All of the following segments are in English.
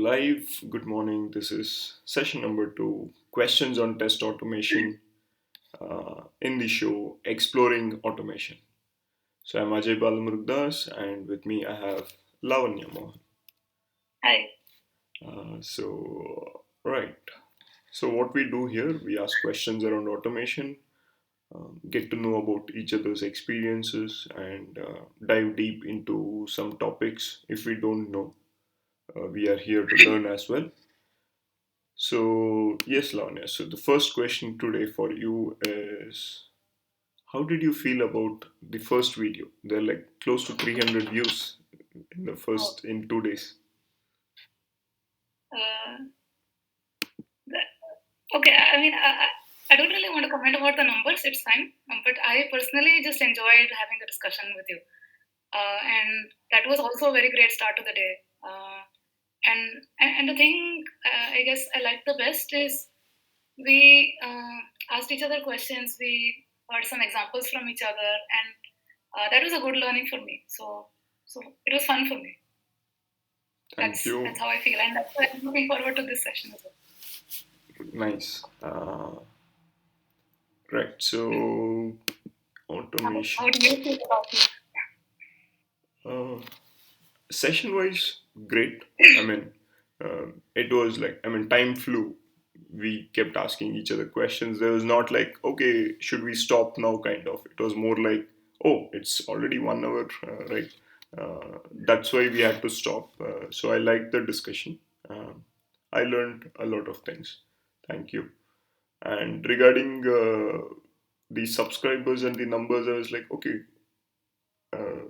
live. Good morning. This is session number two, questions on test automation in the show Exploring Automation. So I'm Ajay Balamurugdas, and with me I have Lavanya Mohan. Hi. Right. So what we do here, we ask questions around automation, get to know about each other's experiences, and dive deep into some topics if we don't know. We are here to learn as well. So, yes, Lavanya. So, the first question today for you is how did you feel about the first video? There are like close to 300 views in the Oh, first in 2 days. uh, okay. I don't really want to comment about the numbers. It's fine. But I personally just enjoyed having the discussion with you. And that was also a very great start to the day. And the thing I guess I like the best is we asked each other questions. We heard some examples from each other, and that was a good learning for me. So it was fun for me. Thank That's you. how I feel, and that's why I'm looking forward to this session as well. Nice. Right. So, How automation. do you feel about it? Uh, Session wise, great. I mean, it was like, time flew. We kept asking each other questions. There was not like, okay, should we stop now, kind of. It was more like, oh, it's already 1 hour, right? That's why we had to stop. So I liked the discussion. I learned a lot of things. Thank you. And regarding the subscribers and the numbers, I was like, okay, uh,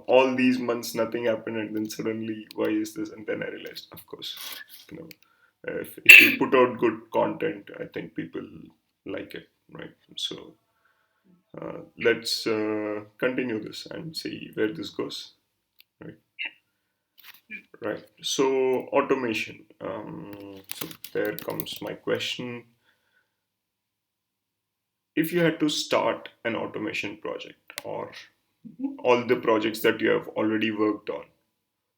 all these months nothing happened, and then suddenly, why is this? And then I realized, of course, you know, if we put out good content, I think people like it, right? So let's continue this and see where this goes, right? Right. So automation. So there comes my question. If you had to start an automation project, or all the projects that you have already worked on,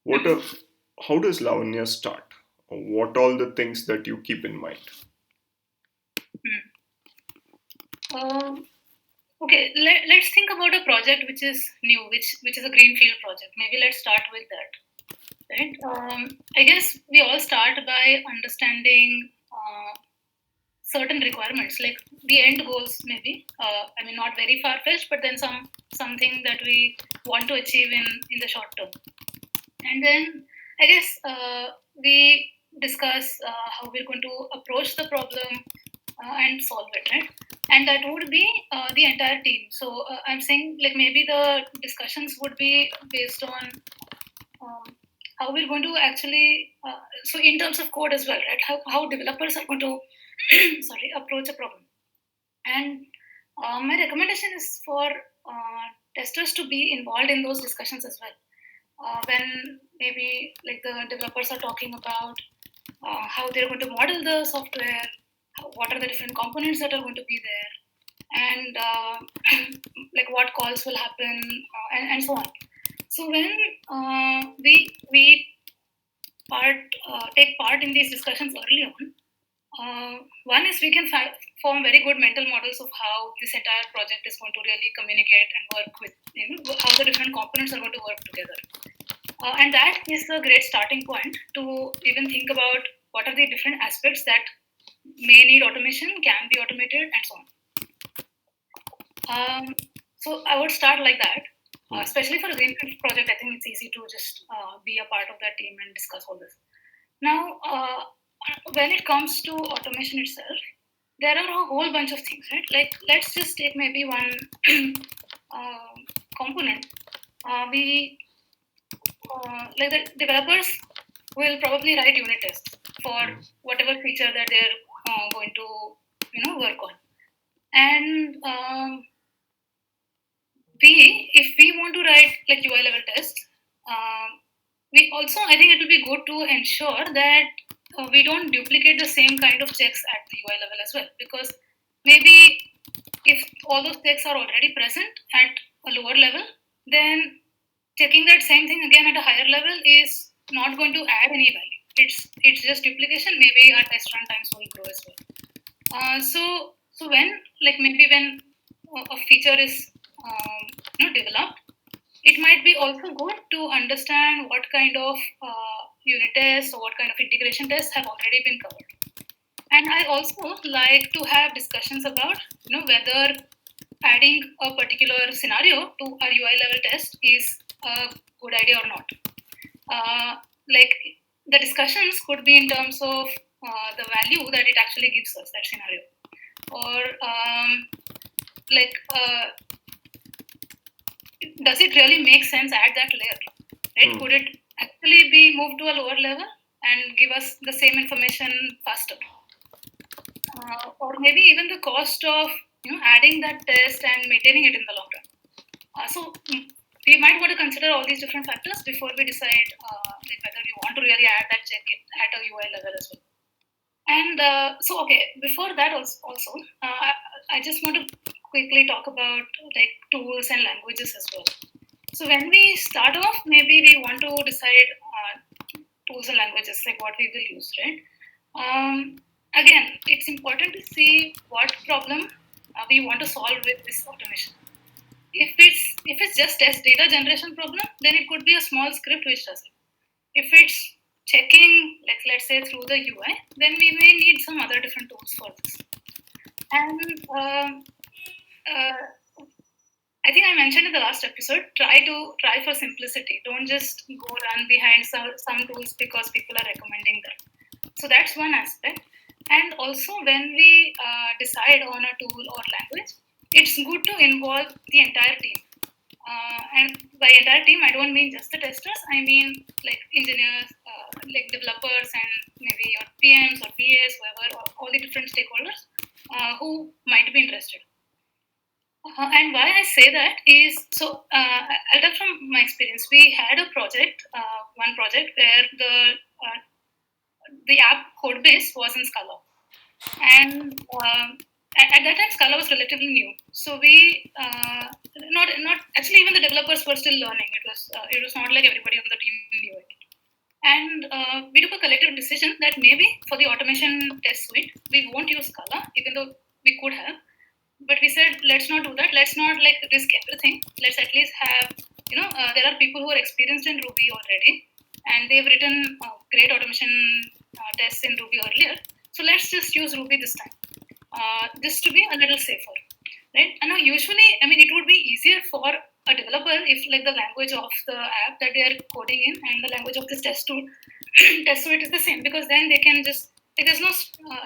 what Mhm. are how does Lavanya start? What all the things that you keep in mind? Um, okay, let's think about a project which is new, which is a greenfield project. Maybe let's start with that, right? I guess we all start by understanding certain requirements, like the end goals. Maybe not very far fetched, but then something that we want to achieve in the short term. And then I guess we discuss how we're going to approach the problem and solve it, right? And that would be the entire team. So I'm saying, like, maybe the discussions would be based on um, how we're going to actually, so in terms of code as well, right? How developers are going to, sorry, approach a problem. And my recommendation is for testers to be involved in those discussions as well. When maybe like the developers are talking about how they're going to model the software, what are the different components that are going to be there, and like what calls will happen, and so on. So when we part take part in these discussions early on, one is we can form very good mental models of how this entire project is going to really communicate and work with, how the different components are going to work together. And that is a great starting point to even think about what are the different aspects that may need automation, can be automated, and so on. So I would start like that. Hmm. Especially for a greenfield project, I think it's easy to just be a part of that team and discuss all this. Now, when it comes to automation itself, there are a whole bunch of things, right? Like, let's just take maybe one uh, component. We like the developers will probably write unit tests for Hmm. whatever feature that they're going to work on. And if we want to write like UI level tests, we also, I think it will be good to ensure that we don't duplicate the same kind of checks at the UI level as well, because maybe if all those checks are already present at a lower level, then checking that same thing again at a higher level is not going to add any value. it's just duplication, maybe our test run times will grow as well. So when like maybe when a feature is developed, it might be also good to understand what kind of unit tests or what kind of integration tests have already been covered. And I also like to have discussions about whether adding a particular scenario to our UI level test is a good idea or not. Like the discussions could be in terms of the value that it actually gives us, that scenario, or like does it really make sense at that layer, right? Could it actually be moved to a lower level and give us the same information faster, or maybe even the cost of adding that test and maintaining it in the long run. So we might want to consider all these different factors before we decide like whether we want to really add that check at a UI level as well. And okay, before that I just want to quickly talk about like tools and languages as well. So when we start off, maybe we want to decide tools and languages, like what we will use, right? Again, it's important to see what problem we want to solve with this automation. If it's just test data generation problem, then it could be a small script which does it. If it's checking, like let's say through the UI, then we may need some other different tools for this. And I think I mentioned in the last episode, try for simplicity. Don't just go run behind some tools because people are recommending them. So that's one aspect. And also when we decide on a tool or language, it's good to involve the entire team. And by entire team, I don't mean just the testers. I mean like engineers, like developers, and maybe your PMs or PAs, whoever, or all the different stakeholders who might be interested. And why I say that is I'll tell from my experience. We had a project, one project where the app code base was in Scala, and at that time Scala was relatively new. So we not actually, even the developers were still learning. It was not like everybody on the team knew it. And we took a collective decision that maybe for the automation test suite we won't use Scala, even though we could have. But we said let's not do that. Let's not like risk everything. Let's at least have there are people who are experienced in Ruby already, and they've written great automation tests in Ruby earlier. So let's just use Ruby this time, this to be a little safer, right? And now usually, I mean, it would be easier for a developer if like the language of the app that they are coding in and the language of this test tool test suite is the same, because then they can just like, there's no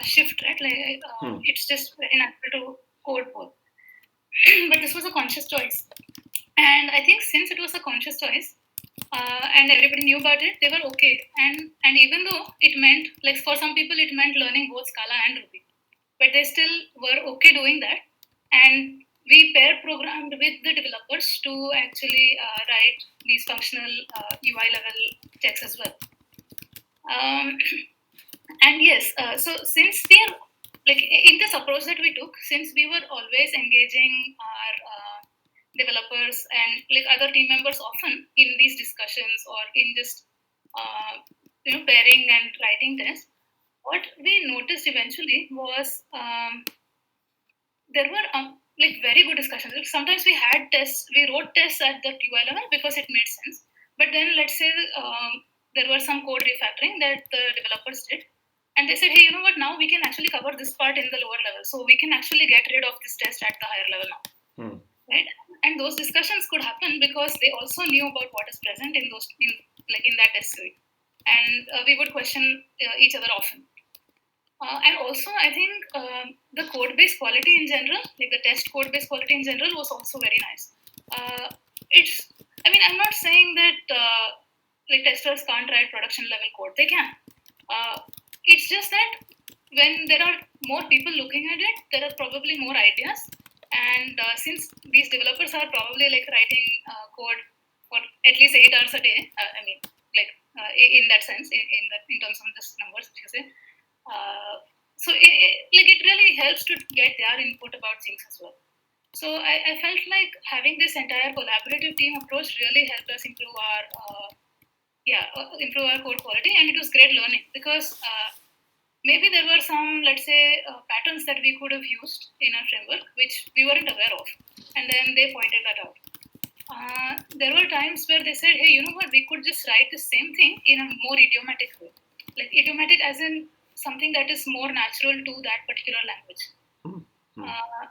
shift, right? Like it's just very natural to code both. But this was a conscious choice, and I think since it was a conscious choice, and everybody knew about it, they were okay. And even though it meant like for some people it meant learning both Scala and Ruby, but they still were okay doing that. And we pair programmed with the developers to actually write these functional UI level checks as well. And yes, so since we are like in this approach that we took, since we were always engaging our developers and like other team members often in these discussions or in just pairing and writing tests, what we noticed eventually was there were like very good discussions. Like, sometimes we had tests, we wrote tests at the UI level because it made sense. But then let's say there were some code refactoring that the developers did, and they said, hey, you know what? Now we can actually cover this part in the lower level, so we can actually get rid of this test at the higher level now, right? And those discussions could happen because they also knew about what is present in that test suite, and we would question each other often. And also, I think the code base quality in general, like the test code base quality in general, was also very nice. I mean, I'm not saying that like testers can't write production level code. They can. It's just that when there are more people looking at it, there are probably more ideas. And since these developers are probably like writing code for at least 8 hours a day, I mean, like in that sense, in terms of this numbers, if you say. So it really helps to get their input about things as well. So I felt like having this entire collaborative team approach really helped us improve our improve our code quality, and it was great learning because maybe there were some, let's say, patterns that we could have used in our framework which we weren't aware of, and then they pointed that out. There were times where they said, hey, you know what, we could just write the same thing in a more idiomatic way. Like idiomatic as in something that is more natural to that particular language.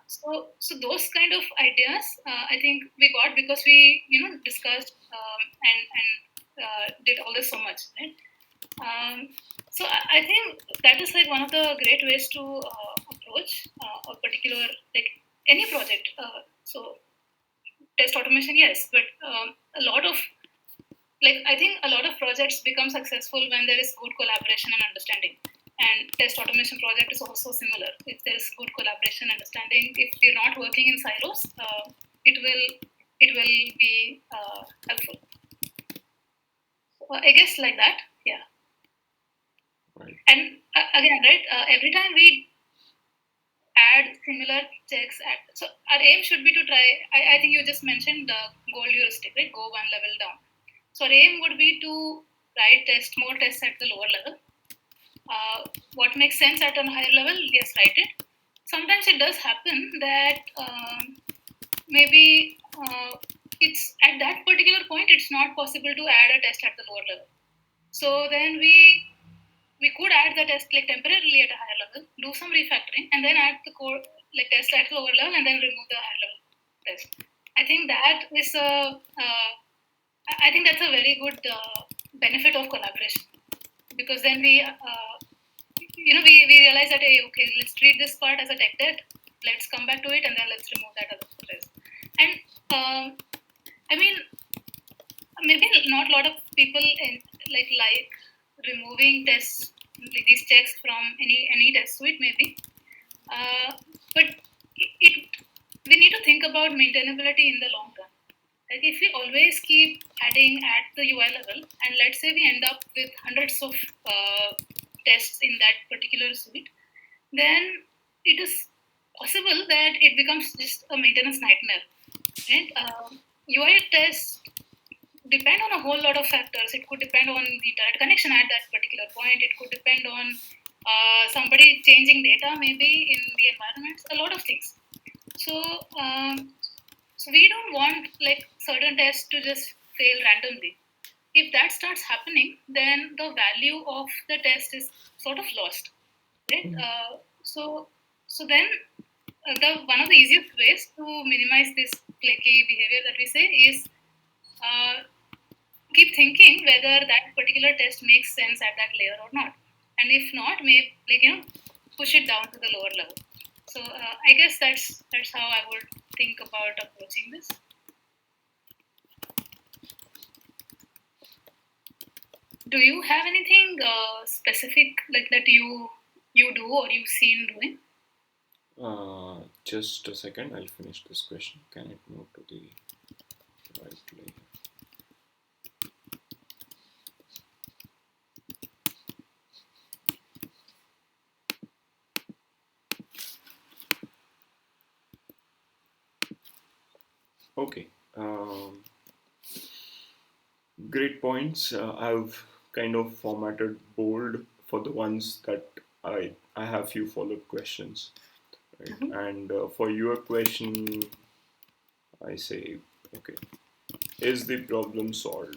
So those kind of ideas, I think we got because we, discussed and did all this so much, right? So I think that is like one of the great ways to approach a particular, like any project. So test automation, yes, but a lot of, like, I think a lot of projects become successful when there is good collaboration and understanding. And test automation project is also similar. If there is good collaboration, understanding, if we're not working in silos, it will be helpful. So I guess like that, yeah. Right. And again, right, every time we add similar checks, so our aim should be to try. I think you just mentioned the goal heuristic, right? Go one level down. So our aim would be to write more tests at the lower level. What makes sense at a higher level, yes, write it. Sometimes it does happen that maybe it's at that particular point it's not possible to add a test at the lower level. So then we could add the test like temporarily at a higher level, do some refactoring, and then add the core like test at the lower level, and then remove the higher level test. I think that is I think that's a very good benefit of collaboration, because then we realize that, hey, okay, let's treat this part as a tech debt, let's come back to it, and then let's remove that other test. And I mean, maybe not a lot of people like removing tests, like these checks from any test suite, maybe. But we need to think about maintainability in the long term. Like if we always keep adding at the UI level, and let's say we end up with hundreds of tests in that particular suite, then it is possible that it becomes just a maintenance nightmare. Right? UI tests depend on a whole lot of factors. It could depend on the internet connection at that particular point. It could depend on somebody changing data maybe in the environments. A lot of things. So we don't want like certain tests to just fail randomly. If that starts happening, then the value of the test is sort of lost, right? So then the one of the easiest ways to minimize this flaky behavior that we say is keep thinking whether that particular test makes sense at that layer or not, and if not, maybe push it down to the lower level. So I guess that's how I would think about approaching this. Do you have anything specific like that you do or you've seen doing? Just a second, I'll finish this question. Can it move to the right layer? Okay. Great points. I've kind of formatted bold for the ones that I have few follow-up questions. Right? Mm-hmm. And for your question, I say, okay, is the problem solved?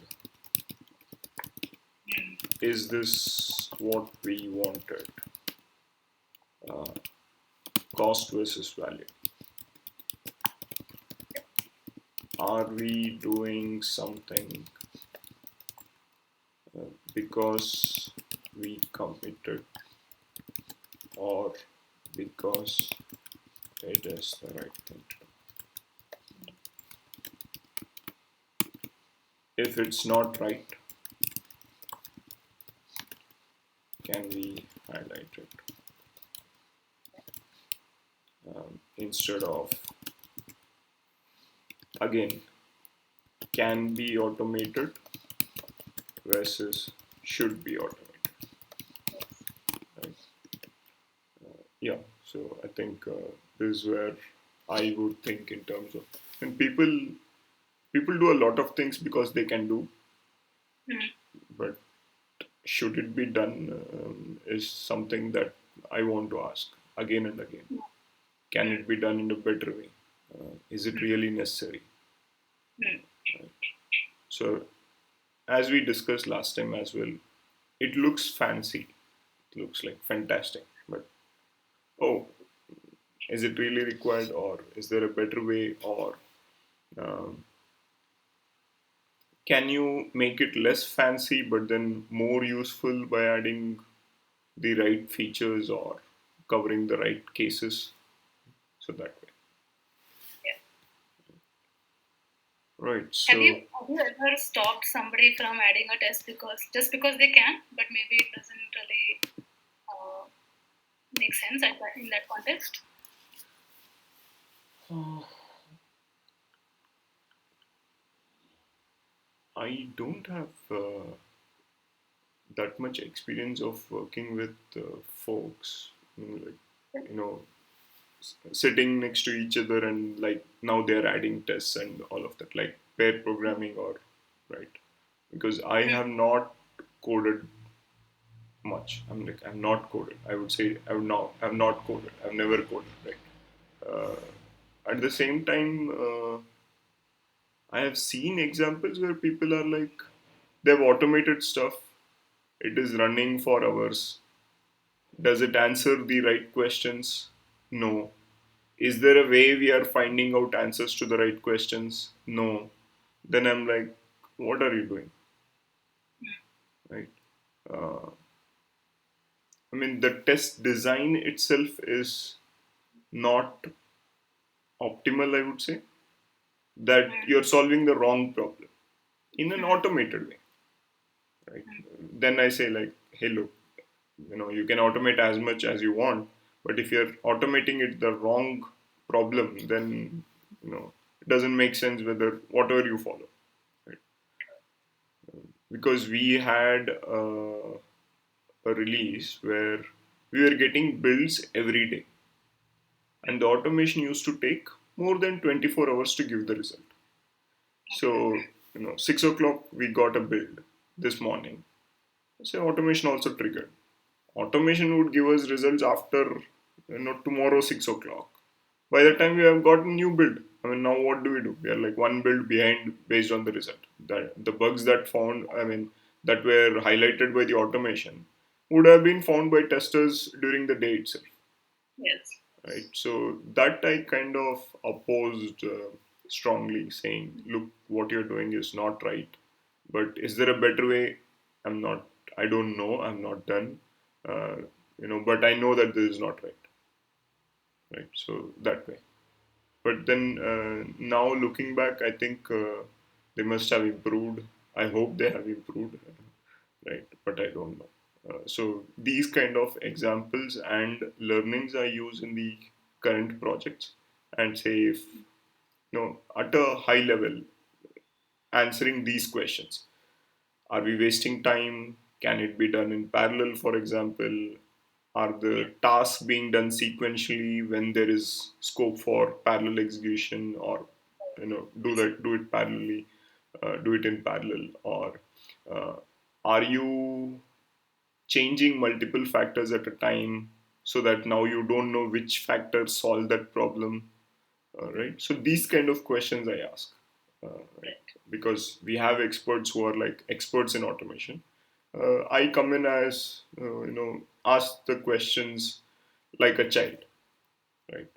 Is this what we wanted? Cost versus value. Are we doing something because we committed, or because it is the right thing to do? If it's not right, can we highlight it instead of, again, can be automated versus should be automated, right? Yeah, so I think this is where I would think in terms of, and people do a lot of things because they can do, but should it be done is something that I want to ask again and again. Can it be done in a better way? Is it really necessary? So, as we discussed last time as well, it looks fancy. It looks like fantastic, but oh, is it really required, or is there a better way, or um, can you make it less fancy but then more useful by adding the right features or covering the right cases? So that way, Yeah. right? Have you So have you ever stopped somebody from adding a test because they can, but maybe it doesn't really make sense in that context? I don't have that much experience of working with folks, like sitting next to each other and like now they're adding tests and all of that, like pair programming or right. Because I have not coded much. I'm not coded. I would say I'm not coded. I've never coded. Right. At the same time, I have seen examples where people are like they've automated stuff. It is running for hours. Does it answer the right questions? No. Is there a way we are finding out answers to the right questions? No. Then I'm like, what are you doing? Right. Uh, I mean, the test design itself is not optimal, I would say, that you're solving the wrong problem in an automated way, right? Then I say, like, hey, look, you can automate as much as you want, but if you're automating it the wrong problem, then, it doesn't make sense whether whatever you follow, right? Because we had a release where we were getting builds every day, and the automation used to take more than 24 hours to give the result. So, 6 o'clock we got a build this morning. So automation also triggered. Automation would give us results after tomorrow 6 o'clock. By the time we have got a new build, I mean, now what do we do? We are like one build behind based on the result. That the bugs that found, I mean, that were highlighted by the automation would have been found by testers during the day itself, Yes. right? So that I kind of opposed strongly, saying, look, what you're doing is not right. But is there a better way? I'm not. I don't know. I'm not done. Uh, but I know that this is not right. Right. So that way. But then now looking back, I think they must have improved. I hope they have improved, right? But I don't know. So these kind of examples and learnings I use in the current projects, and say if at a high level answering these questions: are we wasting time? Can it be done in parallel, for example? Are the tasks being done sequentially when there is scope for parallel execution, or do it parallelly, do it in parallel, or uh, are you changing multiple factors at a time so that now you don't know which factors solve that problem, right? So these kind of questions I ask, right? Because we have experts who are like experts in automation. I come in as ask the questions like a child, right?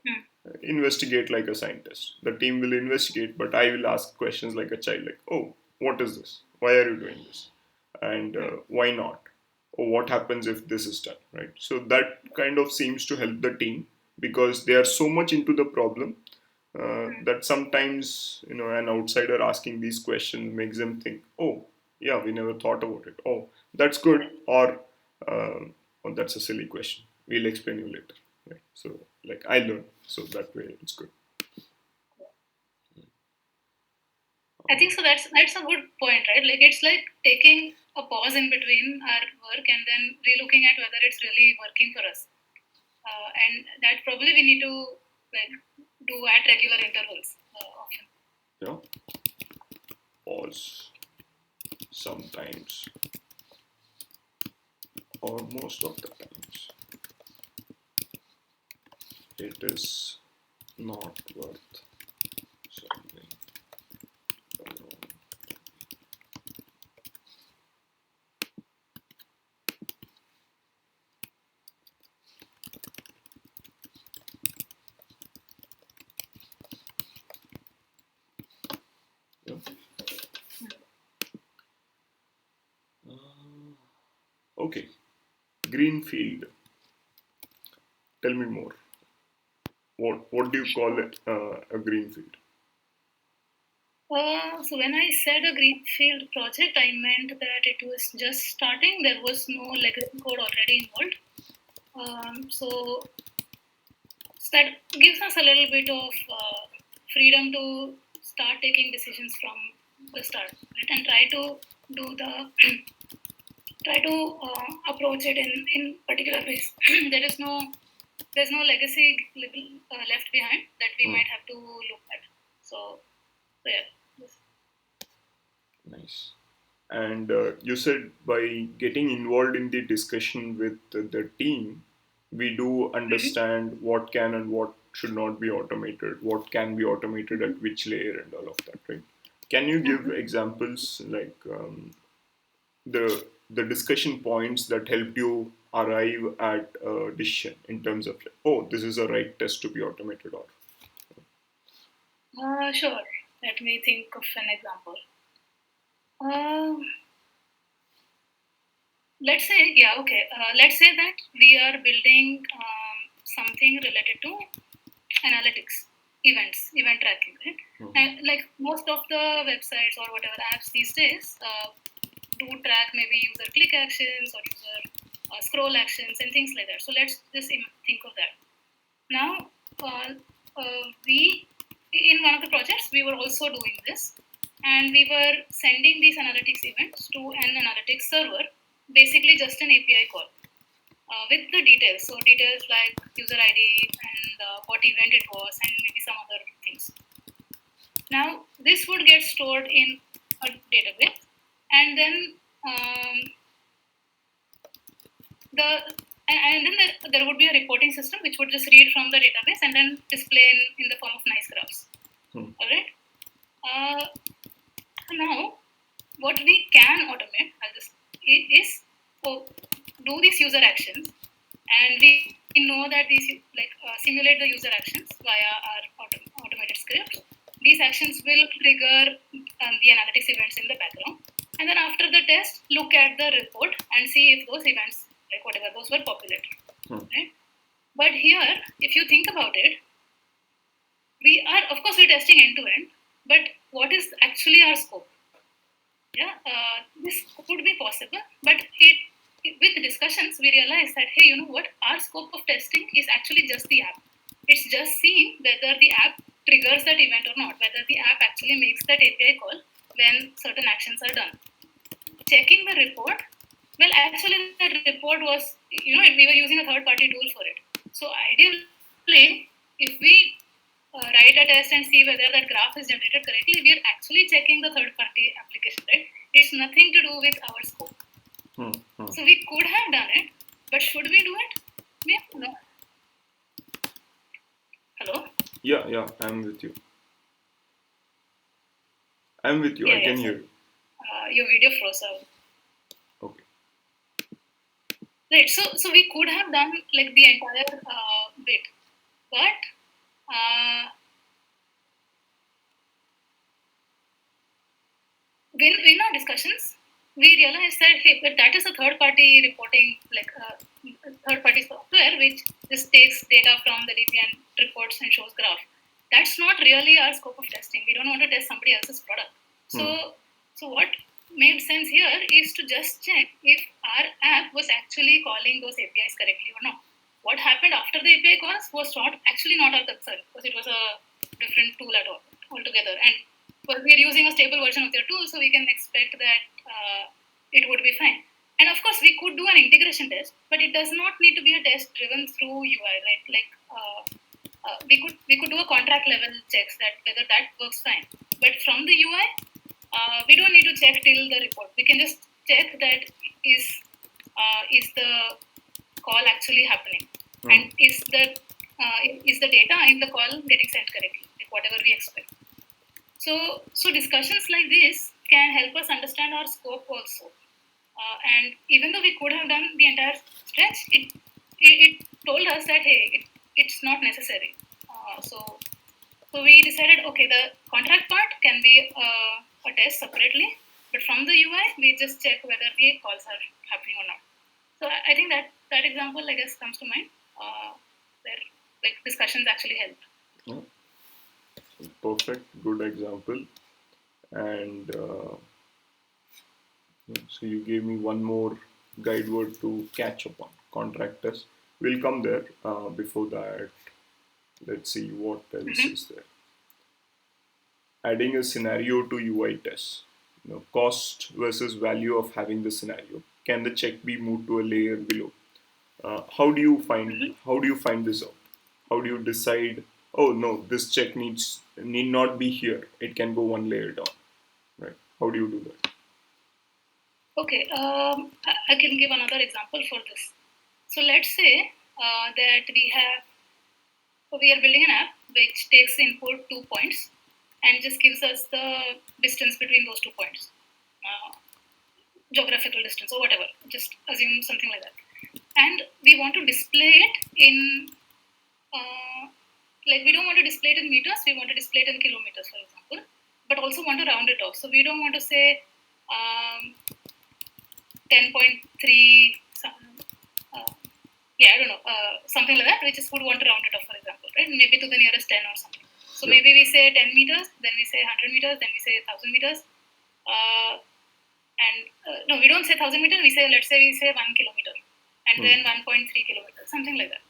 Investigate like a scientist. The team will investigate, but I will ask questions like a child, like, oh, what is this? Why are you doing this? And why not? Or what happens if this is done, right? So that kind of seems to help the team because they are so much into the problem that sometimes an outsider asking these questions makes them think, oh, yeah, we never thought about it. Oh, that's good, or oh, that's a silly question. We'll explain you later. Right? So, like, I learned, so that way it's good. I think so. That's a good point, right? Like it's like taking a pause in between our work and then relooking at whether it's really working for us, and that probably we need to like do at regular intervals often. You know, pause sometimes. or most of the times, it is not worth solving alone. Yeah. Okay, greenfield. Tell me more. What do you call it a greenfield? So when I said a greenfield project, I meant that it was just starting. There was no legacy code already involved. So that gives us a little bit of freedom to start taking decisions from the start, right? And try to do the try to approach it in particular ways. There's no legacy left behind that we Hmm. might have to look at. So yeah. Yes. Nice. And you said by getting involved in the discussion with the team, we do Mhm. understand what can and what should not be automated, what can be automated Mhm. at which layer, and all of that, right? Can you give Mhm. examples like the discussion points that helped you arrive at a decision in terms of like, oh, this is a right test to be automated, or Sure. Let me think of an example. Uh, let's say, yeah, okay. Let's say that we are building something related to analytics, event tracking, right? Mhm. And like most of the websites or whatever apps these days do track maybe user click actions or user scroll actions and things like that. So let's just think of that. Now, we in one of the projects we were also doing this, and we were sending these analytics events to an analytics server, basically just an API call with the details. So details like user ID and what event it was, and maybe some other things. Now, this would get stored in a database, and then the and then there would be a reporting system which would just read from the database and then display in the form of nice graphs. Hmm. All right. Uh, Now, what we can automate is do these user actions, and we know that these simulate the user actions via our automated scripts. These actions will trigger the analytics events in the background, and then after the test, look at the report and see if those events, like whatever those, were populated. Hmm. Right? But here, if you think about it, we are, of course, we're testing end to end, but what is actually our scope? Yeah, this could be possible, but with discussions, we realize that, hey, you know what? Our scope of testing is actually just the app. It's just seeing whether the app triggers that event or not, whether the app actually makes that API call when certain actions are done. Checking the report, well, actually, that report was, we were using a third party tool for it. So, ideally, if we write a test and see whether that graph is generated correctly, we are actually checking the third party application, right? It's nothing to do with our scope. Hmm. Hmm. So, we could have done it, but should we do it? We have no. Hello? Yeah, yeah, I'm with you. I'm with you. Yeah, I yeah, can so hear you. your video froze out. Okay. Right, so we could have done like the entire bit, but in our discussions, we realized that, hey, but that is a third party reporting, like third party software which just takes data from the DP and reports and shows graph. That's not really our scope of testing. We don't want to test somebody else's product. Hmm. So what made sense here is to just check if our app was actually calling those APIs correctly or not. What happened after the API calls was not actually not our concern because it was a different tool at all altogether. And but we are using a stable version of their tool, so we can expect that it would be fine. And of course, we could do an integration test, but it does not need to be a test driven through UI, right? Like we could do a contract level checks that whether that works fine. But from the UI, we don't need to check till the report. We can just check that is is the call actually happening, Hmm. and is the data in the call getting sent correctly, like whatever we expect. So discussions like this can help us understand our scope also. And even though we could have done the entire stretch, it told us that hey, it's not necessary. So we decided, okay, the contract part can be a test separately, but from the UI, we just check whether the calls are happening or not. So I think that example, I guess, comes to mind, where like discussions actually help. Yeah. Perfect, good example. And so you gave me one more guide word to catch up on contractors. We'll come there. Before that, let's see what else Mm-hmm. is there. Adding a scenario to UI tests. Cost versus value of having the scenario. Can the check be moved to a layer below? Mm-hmm. How do you find this out? How do you decide? Oh no, this check need not be here. It can go one layer down. Right? How do you do that? Okay, I can give another example for this. So let's say that we are building an app which takes input 2 points and just gives us the distance between those 2 points, uh, geographical distance or whatever. Just assume something like that, and we want to display it in uh, like we don't want to display it in meters. We want to display it in kilometers, for example, but also want to round it off. So we don't want to say 10.3. Yeah, I don't know, something like that. We just would want to round it off, for example, right? Maybe to the nearest 10 or something. So Yeah. maybe we say 10 meters, then we say 100 meters, then we say 1,000 meters. Uh, and no, we don't say 1,000 meters, let's say we say 1 kilometer, and Hmm. then 1.3 kilometers, something like that.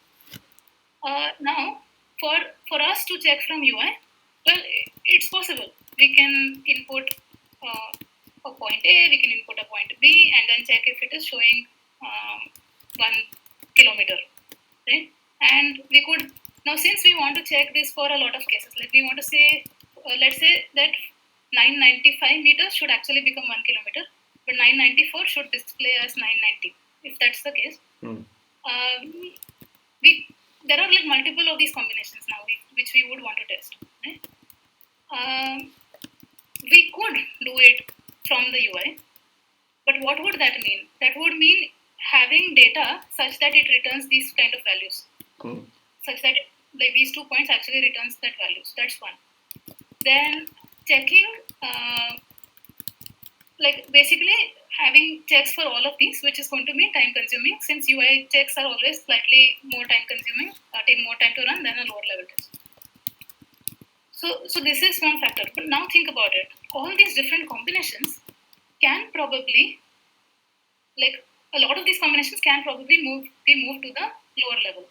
Now, for us to check from UI, well, it's possible. We can input a point A, we can input a point B, and then check if it is showing 1 kilometer, right? And we could now, since we want to check this for a lot of cases, like we want to say, let's say that 995 meters should actually become 1 kilometer, but 994 should display as 990. If that's the case, Hmm. um, we there are like multiple of these combinations now which we would want to test, right? Um, we could do it from the UI, but what would that mean? That would mean having data such that it returns these kind of values, Hmm. such that like these 2 points actually returns that values. That's one. Then checking, like basically having checks for all of these, which is going to be time consuming, since UI checks are always slightly more time consuming, take more time to run than a lower level test. So this is one factor. But now think about it. All these different combinations can probably, like a lot of these combinations can probably be moved to the lower level.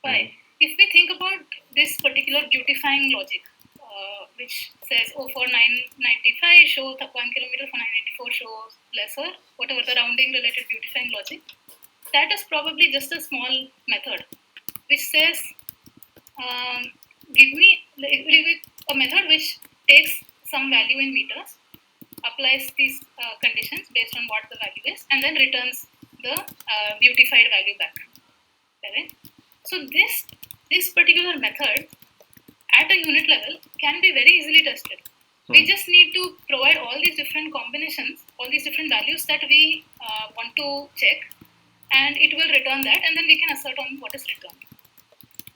Why? Hmm. If we think about this particular beautifying logic, which says, oh, for 995 show 1 kilometer, for 994 shows lesser, whatever the rounding related beautifying logic, that is probably just a small method which says, um, give me a method which takes some value in meters, applies these conditions based on what the value is, and then returns the beautified value back. Correct? So this particular method at a unit level can be very easily tested. We just need to provide all these different combinations, all these different values that we want to check, and it will return that, and then we can assert on what is returned.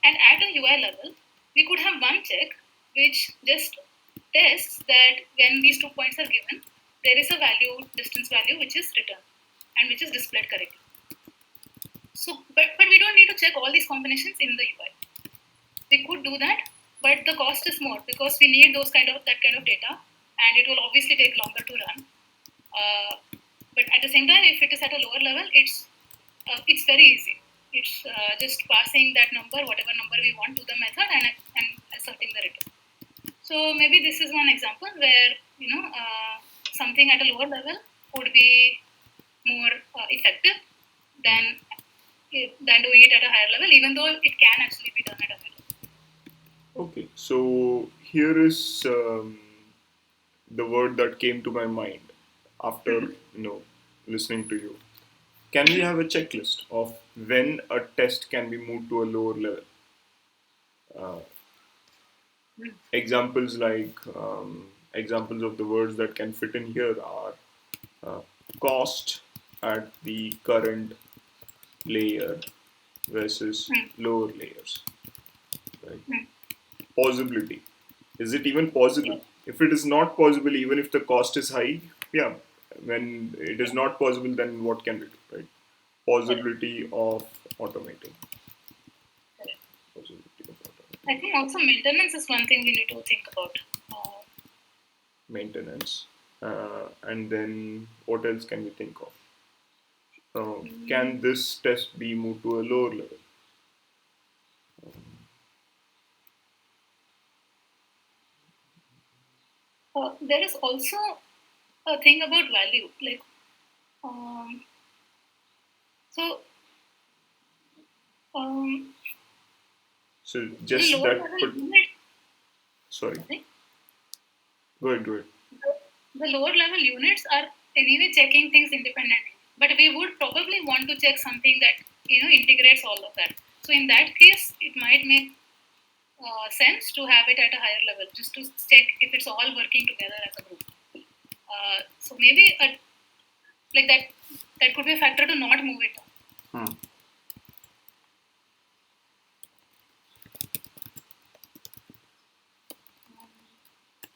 And at a UI level, we could have one check which just tests that when these 2 points are given, there is a value, distance value, which is returned and which is displayed correctly. So, but we don't need to check all these combinations in the UI. We could do that, but the cost is more because we need that kind of data, and it will obviously take longer to run. But at the same time, if it is at a lower level, it's very easy. It's just passing that number, whatever number we want, to the method and asserting the return. So maybe this is one example where something at a lower level would be more effective than doing it at a higher level, even though it can actually be done at a higher level. Okay, so here is the word that came to my mind after Mm-hmm. listening to you. can we have a checklist of when a test can be moved to a lower level? Uh, examples examples of the words that can fit in here are uh, cost at the current layer versus lower layers, right? Possibility. Is it even possible? Yeah. If it is not possible, even if the cost is high, yeah. When it is not possible, then what can we do, right? Correct. Possibility of automating. Correct. Possibility of I automating. think also maintenance is one thing we need to think about. Maintenance. And then what else can we think of? Can Mm, this test be moved to a lower level? there is also a thing about value, like um, so um, So the just lower that, level but unit. sorry, Sorry, go ahead, go ahead. the lower level units are anyway checking things independently, but we would probably want to check something that integrates all of that. So in that case, it might make sense to have it at a higher level, just to check if it's all working together as a group. So maybe like that could be a factor to not move it down. Hmm.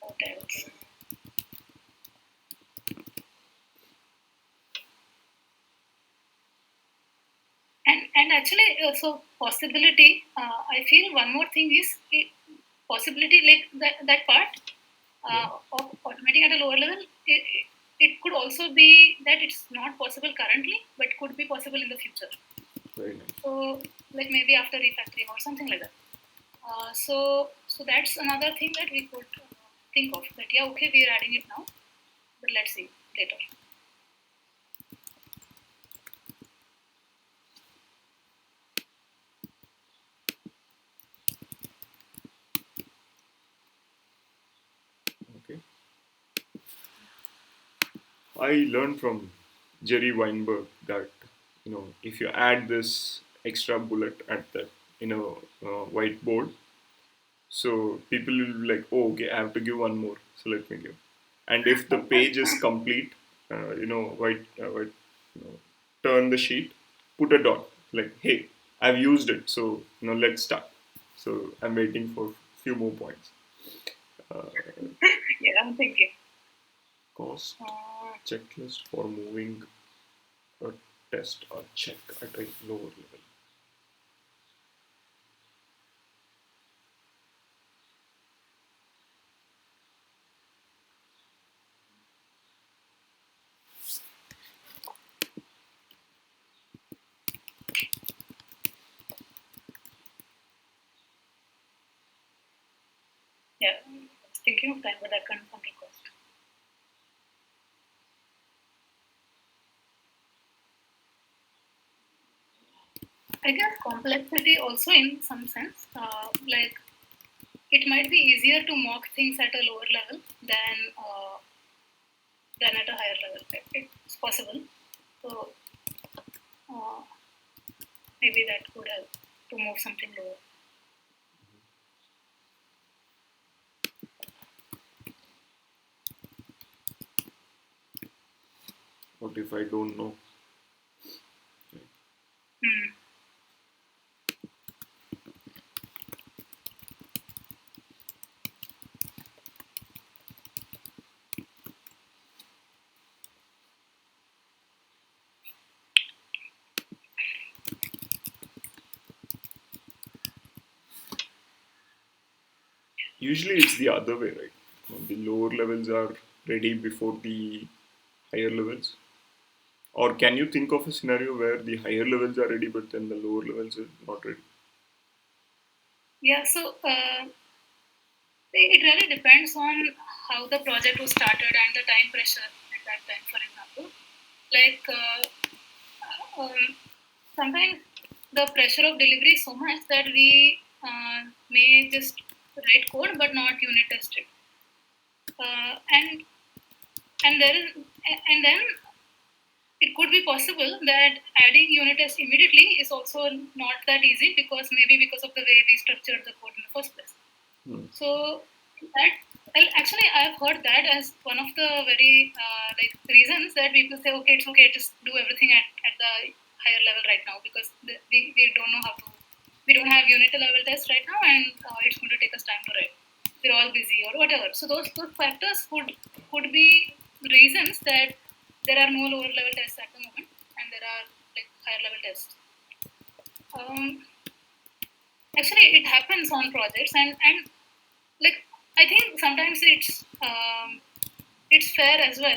What else? And actually, so possibility. I feel one more thing is possibility, like that part Yeah, of automating at a lower level. It could also be that it's not possible currently, but could be possible in the future. very nice. So, like maybe after refactoring or something like that. So that's another thing that we could think of. That yeah, okay, we are adding it now, but let's see later. Okay. I learned from Jerry Weinberg that if you add this extra bullet at the whiteboard, so people will be like, oh, okay, I have to give one more, so let me give. And if the page is complete, white, turn the sheet, put a dot, like, hey, I've used it, so let's start. So I'm waiting for few more points. Uh, Yeah, I'm thinking. cost Uh, checklist for moving a test or check at a lower level. yeah, I was thinking of time, but I can't come across. I guess complexity also in some sense, like it might be easier to mock things at a lower level than at a higher level. It's possible. So uh, maybe that could help to move something lower. What if I don't know? Hmm. Usually it's the other way, right? The lower levels are ready before the higher levels. Or can you think of a scenario where the higher levels are ready, but then the lower levels are not ready? Yeah. So it really depends on how the project was started and the time pressure at that time. For example, like sometimes the pressure of delivery is so much that we may just write code but not unit test it. And and there is and then it could be possible that adding unit tests immediately is also not that easy, because maybe because of the way we structured the code in the first place. So that, well, actually, I've heard that as one of the very like reasons that people say, okay, it's okay, just do everything at the higher level right now, because we don't know how to, we don't have unit level tests right now, and it's going to take us time to write. We're all busy or whatever. So those factors could be reasons that there are no lower level tests at the moment, and there are like higher level tests. Um, Actually, it happens on projects, and like I think sometimes it's fair as well.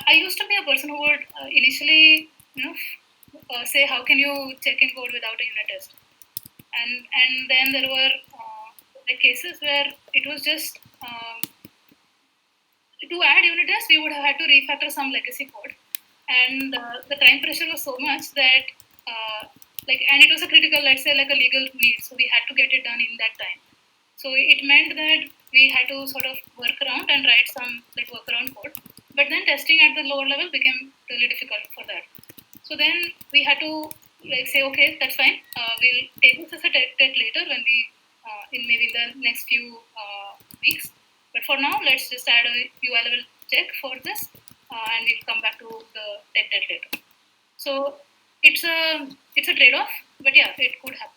I used to be a person who would initially, you know, say, how can you check in code without a unit test? And then there were like cases where it was just to add unit tests, we would have had to refactor some legacy code, and the time pressure was so much that and it was a critical, let's say, like a legal need, so we had to get it done in that time. So it meant that we had to sort of work around and write some like workaround code. But then testing at the lower level became really difficult for that. So then we had to like say, okay, that's fine. We'll take this as a test later when we in maybe the next few weeks. But for now, let's just add a UI level check for this, and we'll come back to the tech debt later. So it's a trade off, but yeah, it could happen.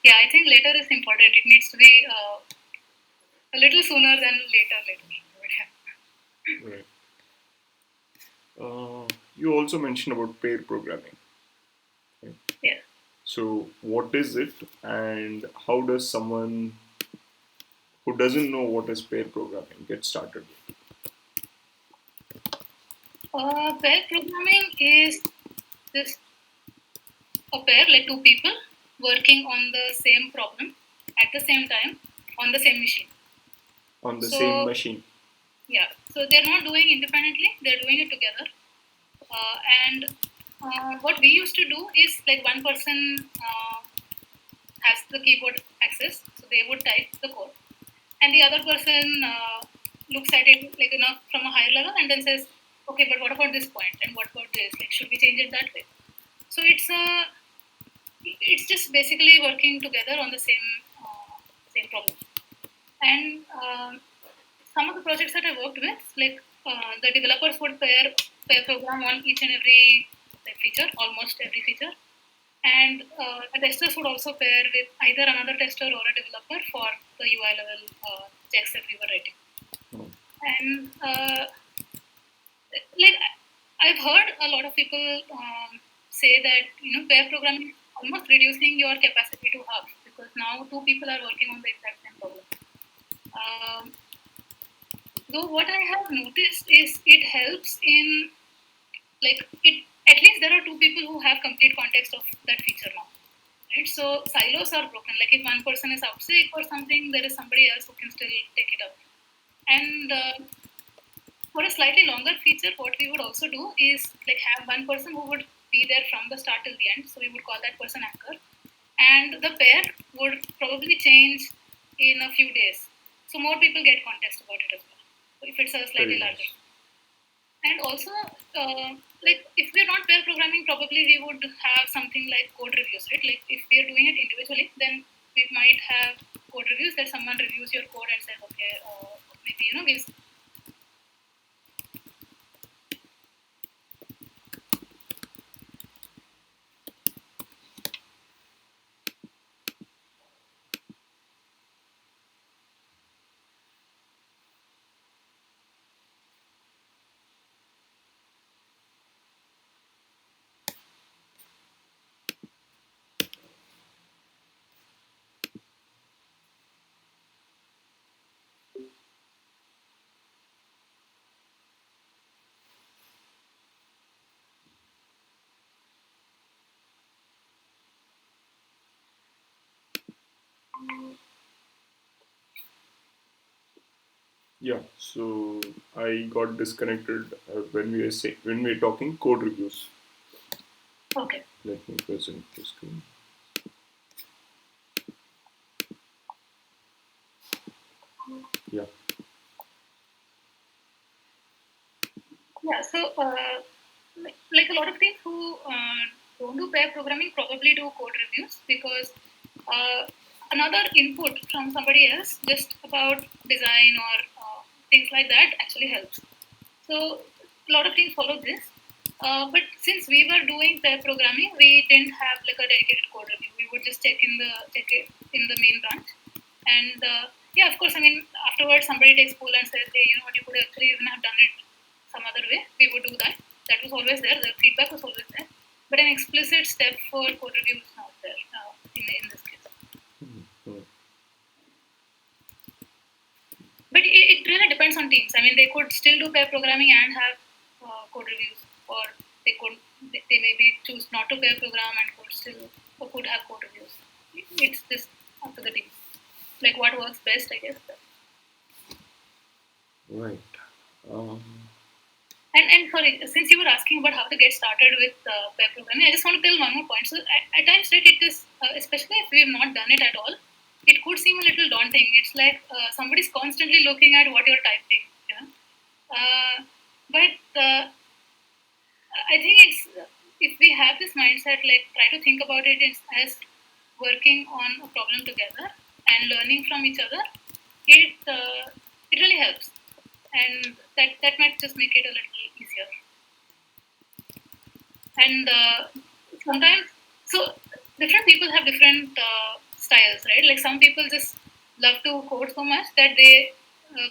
Yeah, I think later is important. It needs to be a little sooner than later. Right. You also mentioned about pair programming. Right? Yeah. So, what is it, and how does someone who doesn't know what is pair programming get started? Pair programming is this a pair, like two people working on the same problem at the same time on the same machine. On the So same machine. yeah, so they're not doing independently; they're doing it together. And what we used to do is like one person has the keyboard access, so they would type the code, and the other person looks at it like from a higher level and then says, okay, but what about this point and what about this? Like, should we change it that way? So it's just basically working together on the same problem. And some of the projects that I worked with, like the developers would pair program on each and every like, feature, almost every feature, and the testers would also pair with either another tester or a developer for the UI level checks that we were writing. And like I've heard a lot of people say that pair programming is almost reducing your capacity to half, because now two people are working on the exact same problem. Um, though what I have noticed is it helps in like it, at least there are two people who have complete context of that feature now, right? So silos are broken. Like if one person is out sick or something, there is somebody else who can still take it up. And for a slightly longer feature, what we would also do is like have one person who would be there from the start till the end. So we would call that person anchor, and the pair would probably change in a few days. So more people get context about it as well. So if it's a slightly larger. And also, like if we're not pair programming, probably we would have something like code reviews, right? Like if we're doing it individually, then we might have code reviews that someone reviews your code and says, okay, maybe gives. Yeah, so I got disconnected when we were talking code reviews. Okay. Let me present the screen. Yeah, so like a lot of people who don't do pair programming probably do code reviews because another input from somebody else just about design or things like that actually helps. So a lot of things follow this. But since we were doing pair programming, we didn't have like a dedicated code review. We would just check it in the main branch, and yeah, of course. I mean, afterwards somebody takes pull and says, hey, you know what, you could actually even have done it some other way. We would do that. That was always there. The feedback was always there. But an explicit step for code review is not there in this case. Mm. But it really depends on teams. I mean, they could still do pair programming and have code reviews, or they maybe choose not to pair program and could have code reviews. It's just up to the team. Like what works best, I guess. Right. Um, And sorry, since you were asking about how to get started with pair programming, I just want to tell one more point. So at times, right, it is especially if we have not done it at all, it could seem a little daunting. It's like somebody's constantly looking at what you're typing, you know. But I think it's if we have this mindset, like try to think about it as working on a problem together and learning from each other, it really helps, and that might just make it a little easier. And sometimes, so different people have different styles, right? Like some people just love to code so much that they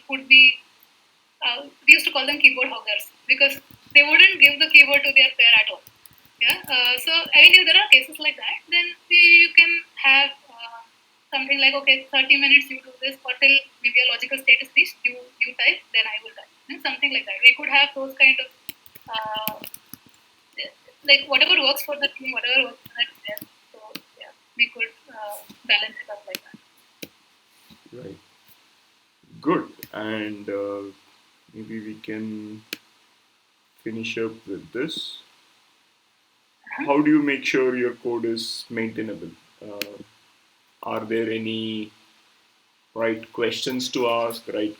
could be we used to call them keyboard hoggers because they wouldn't give the keyboard to their pair at all. Yeah. So I mean, if there are cases like that, then you can have something like, okay, 30 minutes you do this, or till maybe a logical state is reached, you type, then I will type, something like that. We could have those kind of uh, like whatever works for the team, whatever works for that player. So yeah, we could balance it out like that. right. Good. And maybe we can finish up with this. How do you make sure your code is maintainable? Uh, are there any right questions to ask, right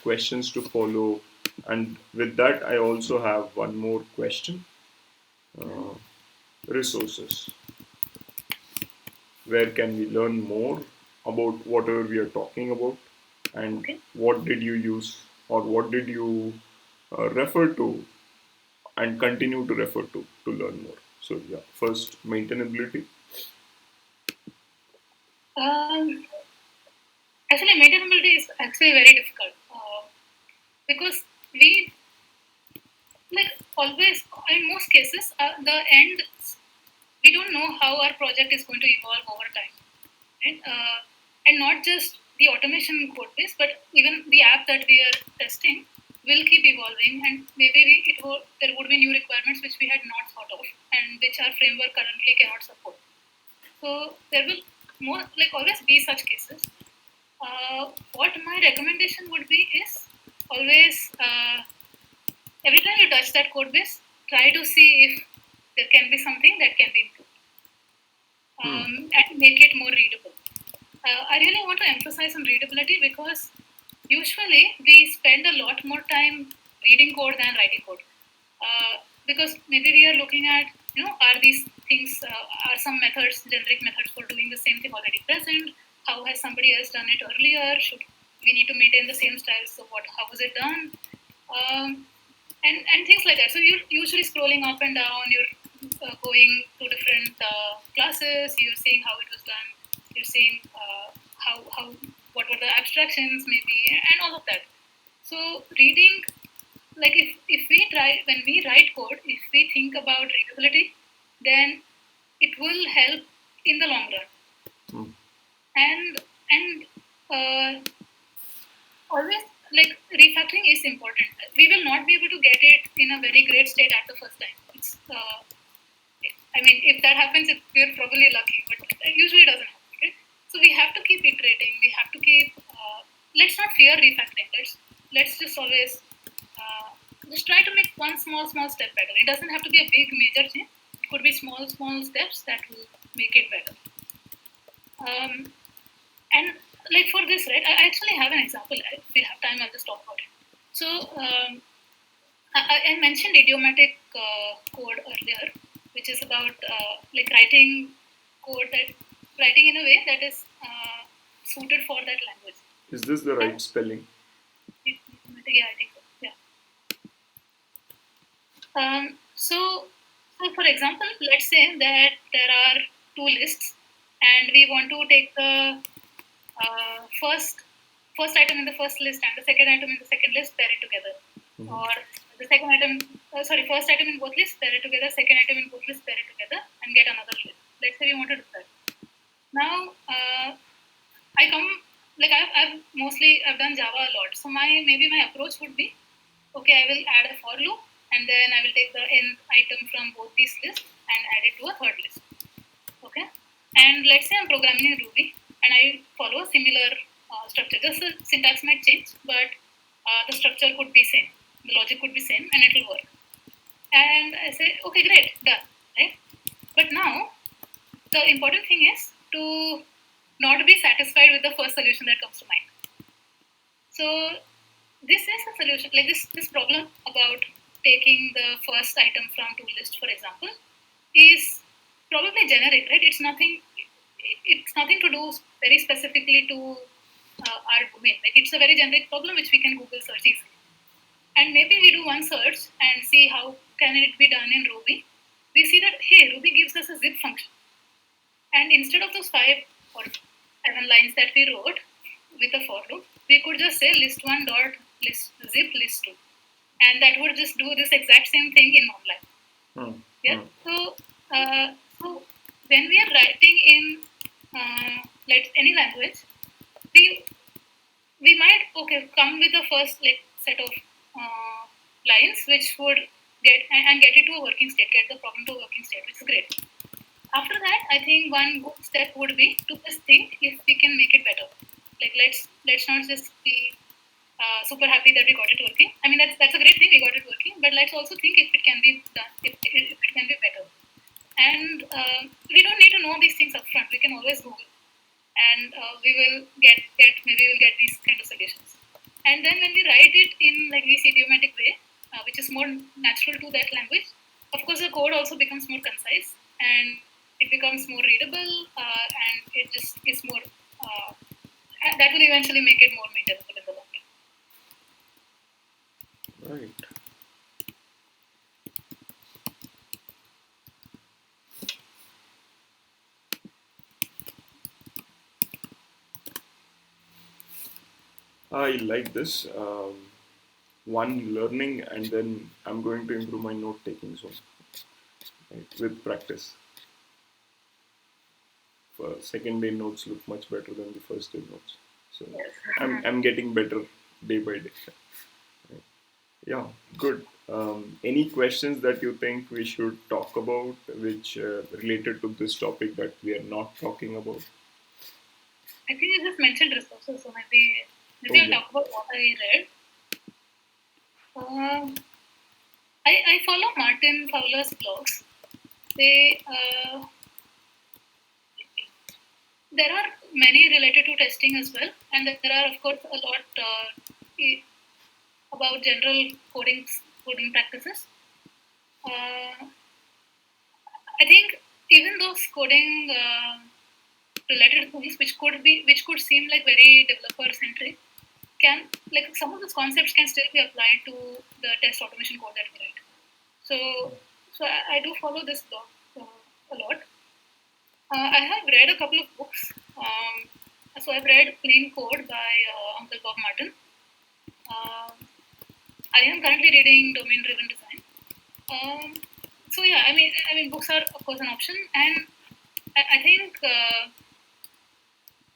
questions to follow? And with that, I also have one more question. Uh, Resources. Where can we learn more about whatever we are talking about? And Okay. what did you use or what did you refer to and continue to refer to learn more? So, yeah, first, maintainability. Um, Actually, maintainability is actually very difficult because we like always in most cases the end we don't know how our project is going to evolve over time, right? And not just the automation code base, but even the app that we are testing will keep evolving, and maybe there would be new requirements which we had not thought of, and which our framework currently cannot support. So there will more like always be such cases. What my recommendation would be is always every time you touch that code base, try to see if there can be something that can be improved Hmm. and make it more readable. I really want to emphasize on readability because usually we spend a lot more time reading code than writing code. Because maybe we are looking at, are these things, are some methods, generic methods for doing the same thing already present? How has somebody else done it earlier? Should we need to maintain the same style? So how was it done? Um, and things like that. So you're usually scrolling up and down. You're going to different classes. You're seeing how it was done. You're seeing how what were the abstractions maybe, and all of that. So reading, like if we try when we write code, if we think about readability, then it will help in the long run. Hmm. And uh, always like refactoring is important. We will not be able to get it in a very great state at the first time. I mean, if that happens, we're probably lucky, but it usually doesn't happen. Right? So we have to keep iterating. We have to keep. Let's not fear refactoring. Let's just always just try to make one small step better. It doesn't have to be a big major change. It could be small steps that will make it better. Um, and like for this, right? I actually have an example. If we have time, I'll just talk about it. So I mentioned idiomatic code earlier, which is about like writing code that writing in a way that is suited for that language. Is this the right spelling? Yeah, I think so. Yeah. So for example, let's say that there are two lists, and we want to take the first item in the first list and the second item in the second list, pair it together, or the second item, first item in both lists, pair it together, second item in both lists, pair it together, and get another list. Let's say we want to do that. Now, I come like I've done Java a lot, so my approach would be, okay, I will add a for loop, and then I will take the nth item from both these lists and add it to a third list. Okay, and let's say I'm programming in Ruby and I follow a similar structure. Just the syntax might change, but the structure could be same, the logic could be same, and it will work. And I say, okay, great, done, right? But now the important thing is to not be satisfied with the first solution that comes to mind. So this is a solution, like this problem about taking the first item from two list, for example, is probably generic, right? It's nothing to do very specifically to our domain. Like it's a very generic problem which we can Google search easily. And maybe we do one search and see how can it be done in Ruby. We see that hey, Ruby gives us a zip function, and instead of those 5 or 7 lines that we wrote with a for loop, we could just say list one dot list zip list two, and that would just do this exact same thing in one line. Yeah. So when we are writing in let's any language, we might come with the first like set of lines which would get it to a working state, get the problem to a working state, which is great. After that, I think one good step would be to just think if we can make it better. Like let's not just be super happy that we got it working. I mean that's a great thing, we got it working, but let's also think if it can be done, if it can be better. And we don't need to know these things upfront. We can always Google, and we will maybe we'll get these kind of solutions. And then when we write it in like this idiomatic way, which is more natural to that language, of course the code also becomes more concise and it becomes more readable, and it just is more. And that will eventually make it more maintainable in the long Right. run. I like this. One, learning, and then I'm going to improve my note taking so right, with practice. Second day notes look much better than the first day notes. So Yes. I'm getting better day by day. Right. Yeah, good. Any questions that you think we should talk about which related to this topic that we are not talking about? I think you just mentioned resources, so maybe Oh, I'll yeah. talk about what I read. Um, I follow Martin Fowler's blogs. They There are many related to testing as well, and there are of course a lot about general coding practices. Uh, I think even those coding related things, which could seem like very developer centric, can like some of those concepts can still be applied to the test automation code that we write. So I do follow this blog a lot. I have read a couple of books. So I've read Clean Code by Uncle Bob Martin. Uh, I am currently reading Domain Driven Design. So yeah, I mean, books are of course an option, and I think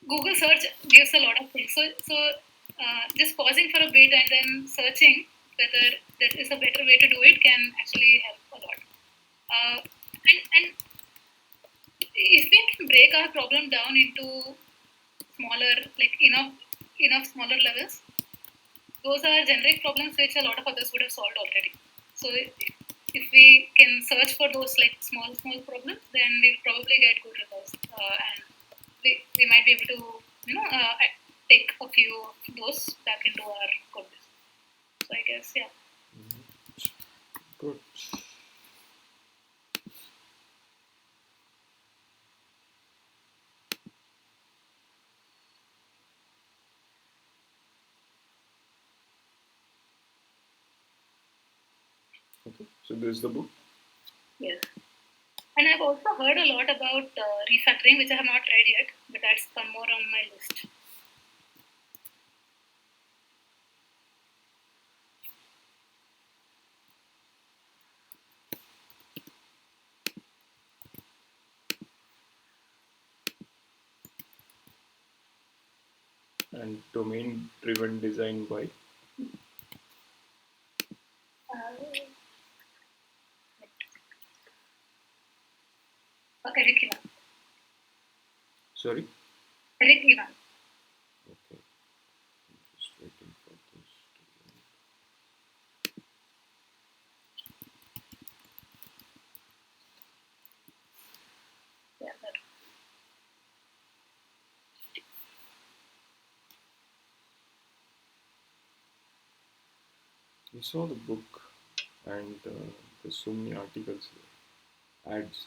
Google search gives a lot of things. So just pausing for a bit and then searching whether there is a better way to do it can actually help a lot. And if we can break our problem down into smaller, like enough smaller levels, those are generic problems which a lot of others would have solved already. So if we can search for those like small problems, then we'll probably get good results, and we might be able to take a few of those back into our code base. So I guess yeah. Good. Okay. So this is the book. Yes. And I've also heard a lot about refactoring, which I have not read yet, but that's come more on my list. And domain-driven design by. Uh, Eric Ivan. Sorry. Eric Ivan. Okay. Just waiting for this. Yeah, that. We saw the book, and there's so many articles here. Ads.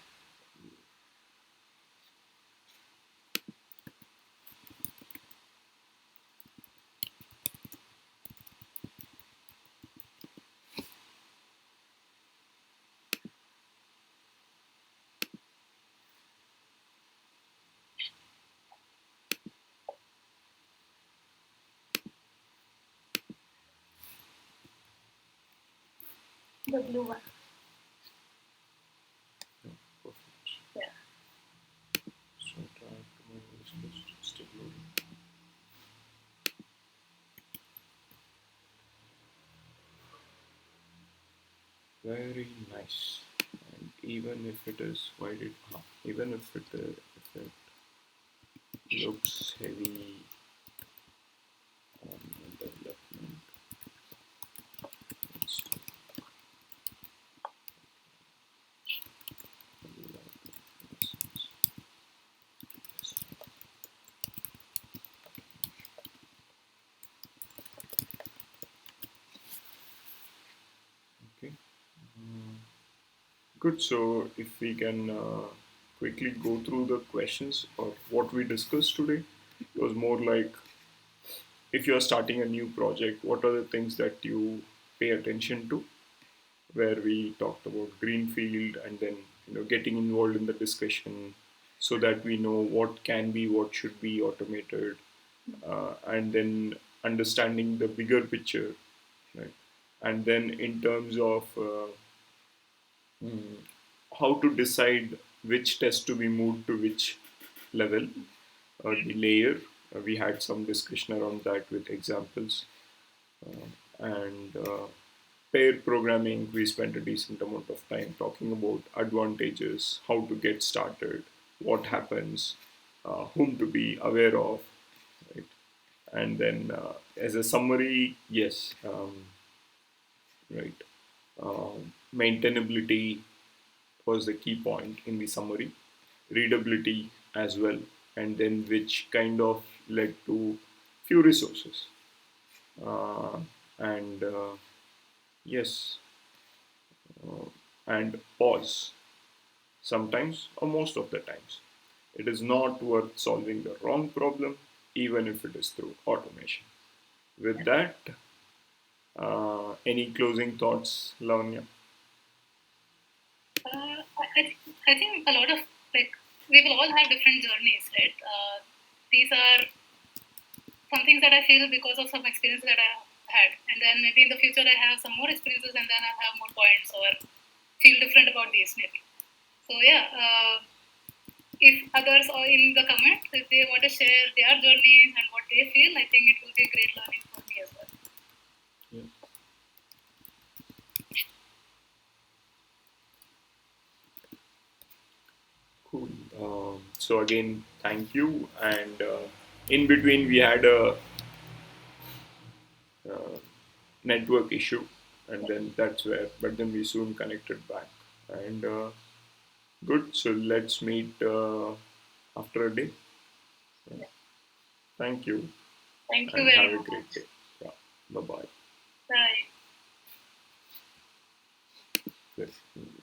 The blue one. Yeah, perfect. Yeah. So try to still loading. Very nice. And even if it is why did even if it looks heavy on the development, it's still a lot of lessons. Okay. Good. So if we can quickly go through the questions or what we discussed today, it was more like if you're starting a new project, what are the things that you pay attention to? Where we talked about greenfield and then getting involved in the discussion so that we know what can be, what should be automated, and then understanding the bigger picture, right? And then in terms of how to decide which test to be moved to which level or the layer. We had some discussion around that with examples. And pair programming, we spent a decent amount of time talking about advantages, how to get started, what happens, whom to be aware of, right? And then as a summary, yes, right. Maintainability was the key point in the summary, readability as well, and then which kind of led to few resources. And yes, and pause sometimes or most of the times. It is not worth solving the wrong problem, even if it is through automation. With that, any closing thoughts, Lavanya? I think a lot of like we will all have different journeys, right? These are some things that I feel because of some experiences that I had, and then maybe in the future I have some more experiences, and then I have more points or feel different about these maybe. So yeah, if others are in the comments, if they want to share their journeys and what they feel, I think it will be a great learning for me as well. Yeah. Cool. So again, thank you. And in between, we had a uh, network issue, and then that's where. But then we soon connected back. And good. So let's meet after a day. Yeah. Thank you, Thank you and very have a much. great day. Yeah. Bye bye. Bye. Yes.